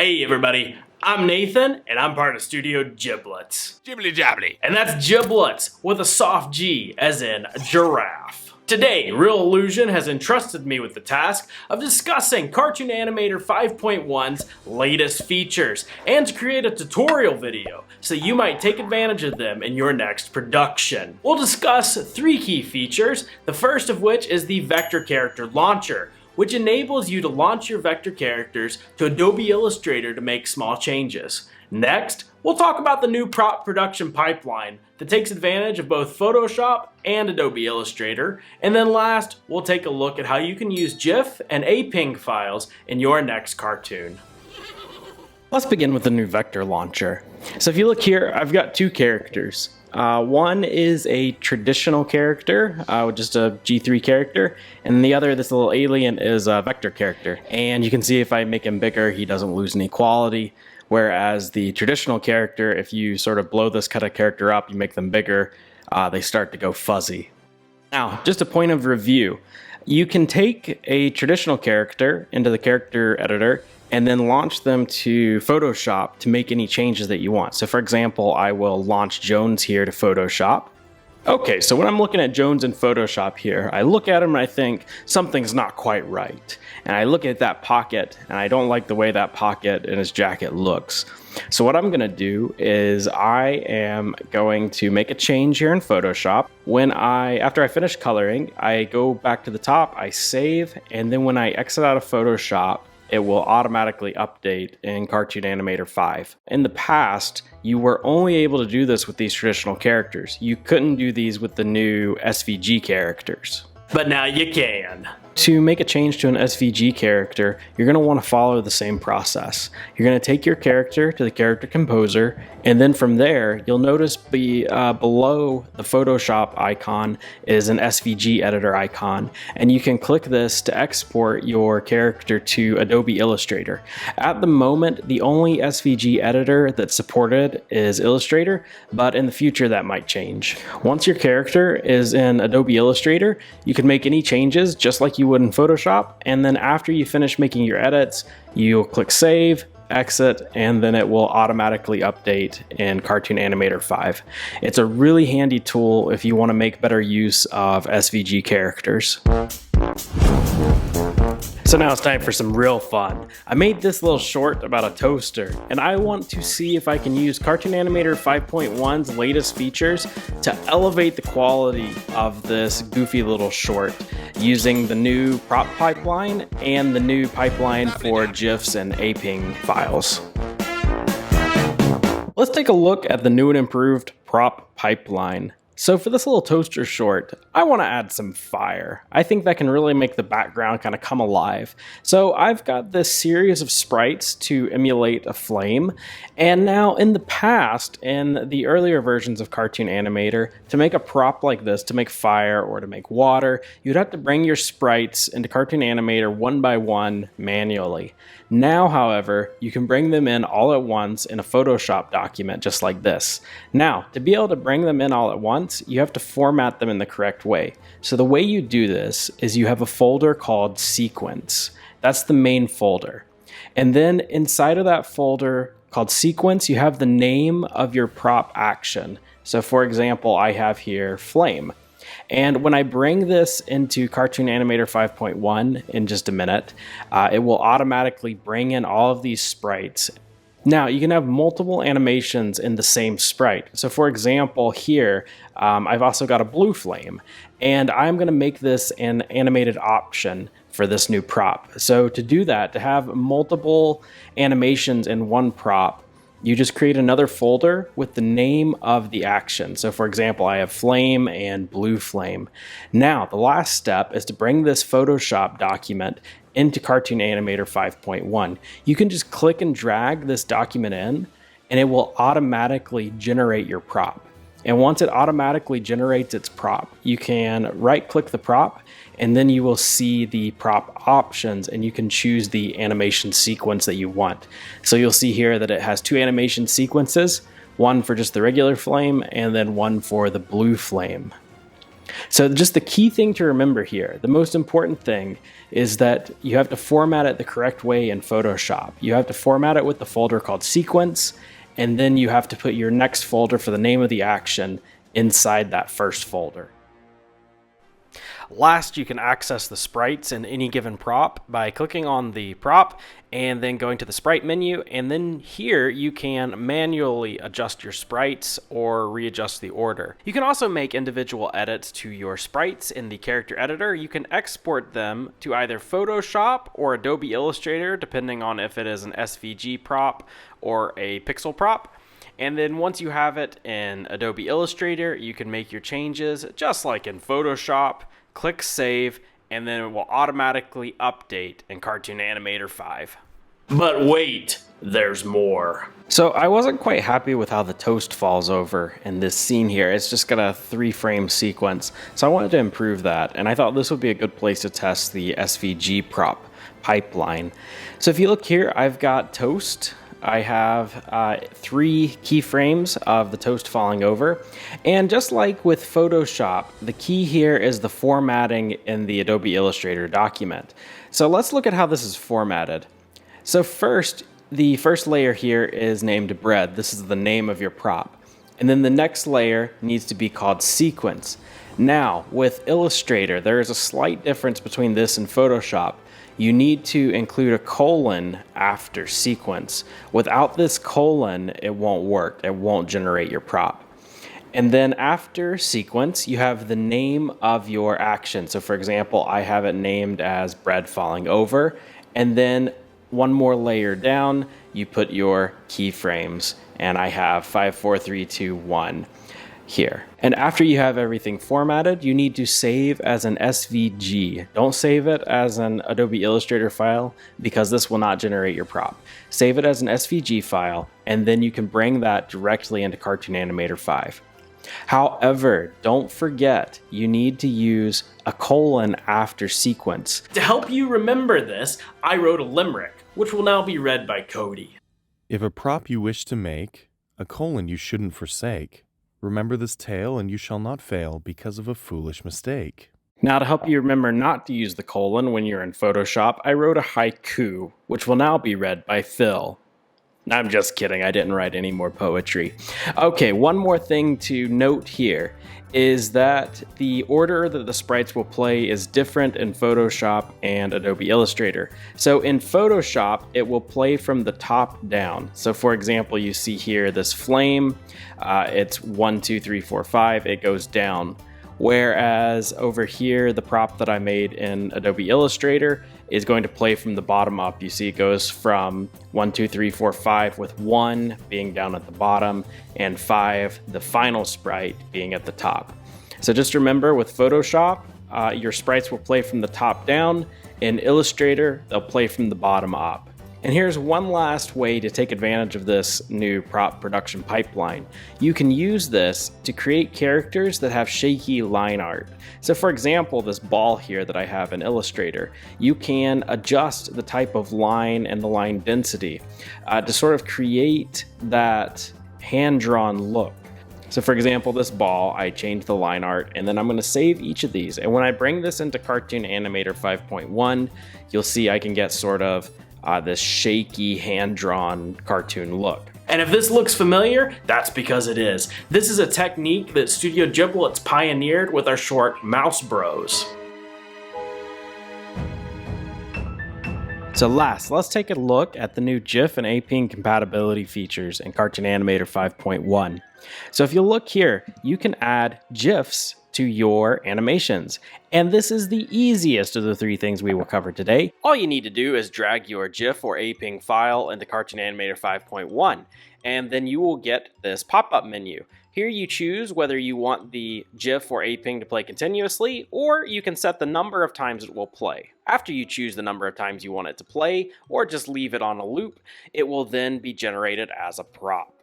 Hey everybody, I'm Nathan, and I'm part of Studio Ghibletz. Jibbly jabbly. And that's Ghibletz with a soft G, as in giraffe. Today, Reallusion has entrusted me with the task of discussing Cartoon Animator 5.1's latest features, and to create a tutorial video, so you might take advantage of them in your next production. We'll discuss 3 key features, the first of which is the Vector Character Launcher, which enables you to launch your vector characters to Adobe Illustrator to make small changes. Next, we'll talk about the new prop production pipeline that takes advantage of both Photoshop and Adobe Illustrator. And then last, we'll take a look at how you can use GIF and APing files in your next cartoon. Let's begin with the new vector launcher. So if you look here, I've got 2 characters. One is a traditional character, just a G3 character, and the other, this little alien, is a vector character. And you can see if I make him bigger, he doesn't lose any quality, whereas the traditional character, if you sort of blow this kind of character up, you make them bigger, they start to go fuzzy. Now, just a point of review. You can take a traditional character into the character editor and then launch them to Photoshop to make any changes that you want. So for example, I will launch Jones here to Photoshop. Okay, so when I'm looking at Jones in Photoshop here, I look at him and I think something's not quite right. And I look at that pocket and I don't like the way that pocket in his jacket looks. So what I'm gonna do is I am going to make a change here in Photoshop. After I finish coloring, I go back to the top, I save, and then when I exit out of Photoshop, it will automatically update in Cartoon Animator 5. In the past, you were only able to do this with these traditional characters. You couldn't do these with the new SVG characters. But now you can. To make a change to an SVG character, you're going to want to follow the same process. You're going to take your character to the character composer, and then from there, you'll notice below the Photoshop icon is an SVG editor icon, and you can click this to export your character to Adobe Illustrator. At the moment, the only SVG editor that's supported is Illustrator, but in the future that might change. Once your character is in Adobe Illustrator, you can make any changes just like you would in Photoshop, and then after you finish making your edits, you'll click save, exit, and then it will automatically update in Cartoon Animator 5. It's a really handy tool if you want to make better use of SVG characters. So now it's time for some real fun. I made this little short about a toaster, and I want to see if I can use Cartoon Animator 5.1's latest features to elevate the quality of this goofy little short using the new prop pipeline and the new pipeline for GIFs and APing files. Let's take a look at the new and improved prop pipeline. So for this little toaster short, I want to add some fire. I think that can really make the background kind of come alive. So I've got this series of sprites to emulate a flame. And now in the past, in the earlier versions of Cartoon Animator, to make a prop like this, to make fire or to make water, you'd have to bring your sprites into Cartoon Animator one by one manually. Now, however, you can bring them in all at once in a Photoshop document just like this. Now, to be able to bring them in all at once, you have to format them in the correct way. So the way you do this is you have a folder called Sequence. That's the main folder. And then inside of that folder called Sequence, you have the name of your prop action. So for example, I have here Flame. And when I bring this into Cartoon Animator 5.1 in just a minute, it will automatically bring in all of these sprites. Now, you can have multiple animations in the same sprite. So for example, here, I've also got a blue flame, and I'm going to make this an animated option for this new prop. So to do that, to have multiple animations in one prop, you just create another folder with the name of the action. So for example, I have flame and blue flame. Now, the last step is to bring this Photoshop document into Cartoon Animator 5.1. You can just click and drag this document in, and it will automatically generate your prop. And once it automatically generates its prop, you can right-click the prop, and then you will see the prop options, and you can choose the animation sequence that you want. So you'll see here that it has 2 animation sequences, one for just the regular flame, and then one for the blue flame. So just the key thing to remember here, the most important thing is that you have to format it the correct way in Photoshop. You have to format it with the folder called sequence, and then you have to put your next folder for the name of the action inside that first folder. Last, you can access the sprites in any given prop by clicking on the prop and then going to the sprite menu, and then here you can manually adjust your sprites or readjust the order. You can also make individual edits to your sprites in the character editor. You can export them to either Photoshop or Adobe Illustrator, depending on if it is an SVG prop or a pixel prop. And then once you have it in Adobe Illustrator, you can make your changes just like in Photoshop. Click Save, and then it will automatically update in Cartoon Animator 5. But wait, there's more. So I wasn't quite happy with how the toast falls over in this scene here. It's just got a 3-frame sequence. So I wanted to improve that, and I thought this would be a good place to test the SVG prop pipeline. So if you look here, I've got toast. I have 3 keyframes of the toast falling over. And just like with Photoshop, the key here is the formatting in the Adobe Illustrator document. So let's look at how this is formatted. So first, the first layer here is named bread. This is the name of your prop. And then the next layer needs to be called sequence. Now, with Illustrator, there is a slight difference between this and Photoshop. You need to include a colon after sequence. Without this colon, it won't work. It won't generate your prop. And then after sequence, you have the name of your action. So for example, I have it named as bread falling over. And then one more layer down, you put your keyframes. And I have 5, 4, 3, 2, 1 here. And after you have everything formatted, you need to save as an SVG. Don't save it as an Adobe Illustrator file because this will not generate your prop. Save it as an SVG file, and then you can bring that directly into Cartoon Animator 5. However, don't forget, you need to use a colon after sequence. To help you remember this, I wrote a limerick, which will now be read by Cody. If a prop you wish to make, a colon you shouldn't forsake. Remember this tale, and you shall not fail because of a foolish mistake. Now, to help you remember not to use the colon when you're in Photoshop, I wrote a haiku, which will now be read by Phil. I'm just kidding, I didn't write any more poetry. Okay, one more thing to note here is that the order that the sprites will play is different in Photoshop and Adobe Illustrator. So in Photoshop, it will play from the top down. So for example, you see here this flame, it's 1, 2, 3, 4, 5, it goes down. Whereas over here, the prop that I made in Adobe Illustrator is going to play from the bottom up. You see it goes from 1, 2, 3, 4, 5 with 1 being down at the bottom and 5, the final sprite, being at the top. So just remember with Photoshop, your sprites will play from the top down. In Illustrator, they'll play from the bottom up. And here's one last way to take advantage of this new prop production pipeline. You can use this to create characters that have shaky line art. So for example, this ball here that I have in Illustrator, you can adjust the type of line and the line density to sort of create that hand-drawn look. So for example, this ball, I changed the line art, and then I'm going to save each of these. And when I bring this into Cartoon Animator 5.1, you'll see I can get sort of this shaky, hand-drawn cartoon look. And if this looks familiar, that's because it is. This is a technique that Studio Ghibletz pioneered with our short Mouse Bros. So last, let's take a look at the new GIF and APing compatibility features in Cartoon Animator 5.1. So if you look here, you can add GIFs to your animations. And this is the easiest of the 3 things we will cover today. All you need to do is drag your GIF or APing file into Cartoon Animator 5.1, and then you will get this pop-up menu. Here you choose whether you want the GIF or APing to play continuously, or you can set the number of times it will play. After you choose the number of times you want it to play, or just leave it on a loop, it will then be generated as a prop.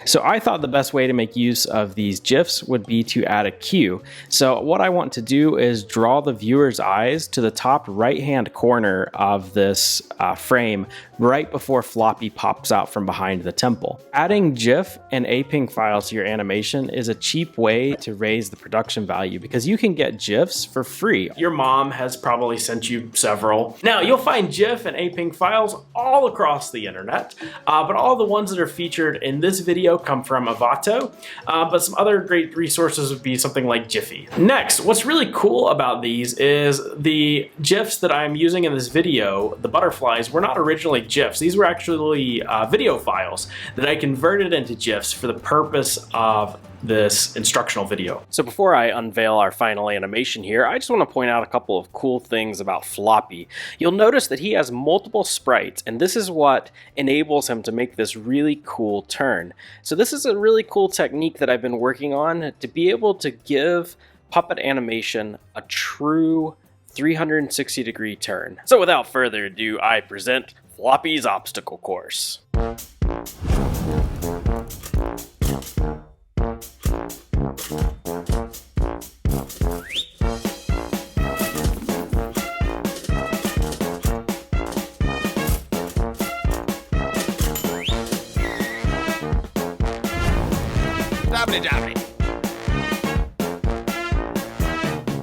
So I thought the best way to make use of these GIFs would be to add a cue. So what I want to do is draw the viewer's eyes to the top right-hand corner of this frame right before Floppy pops out from behind the temple. Adding GIF and aping files to your animation is a cheap way to raise the production value because you can get GIFs for free. Your mom has probably sent you several. Now you'll find GIF and aping files all across the internet, but all the ones that are featured in this video come from Avato, but some other great resources would be something like Jiffy. Next, what's really cool about these is the GIFs that I'm using in this video, the butterflies, were not originally GIFs. These were actually video files that I converted into GIFs for the purpose of this instructional video. So before I unveil our final animation here, I just want to point out a couple of cool things about Floppy. You'll notice that he has multiple sprites, and this is what enables him to make this really cool turn. So this is a really cool technique that I've been working on to be able to give puppet animation a true 360-degree turn. So without further ado, I present Floppy's obstacle course.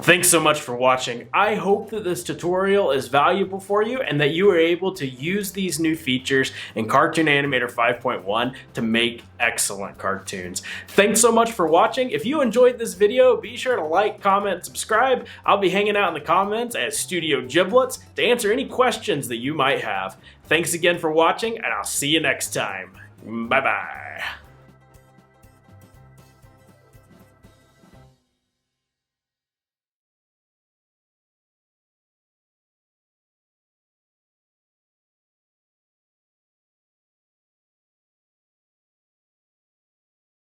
Thanks so much for watching. I hope that this tutorial is valuable for you and that you are able to use these new features in Cartoon Animator 5.1 to make excellent cartoons. Thanks so much for watching. If you enjoyed this video, be sure to like, comment, and subscribe. I'll be hanging out in the comments at Studio Ghibletz to answer any questions that you might have. Thanks again for watching, and I'll see you next time. Bye-bye.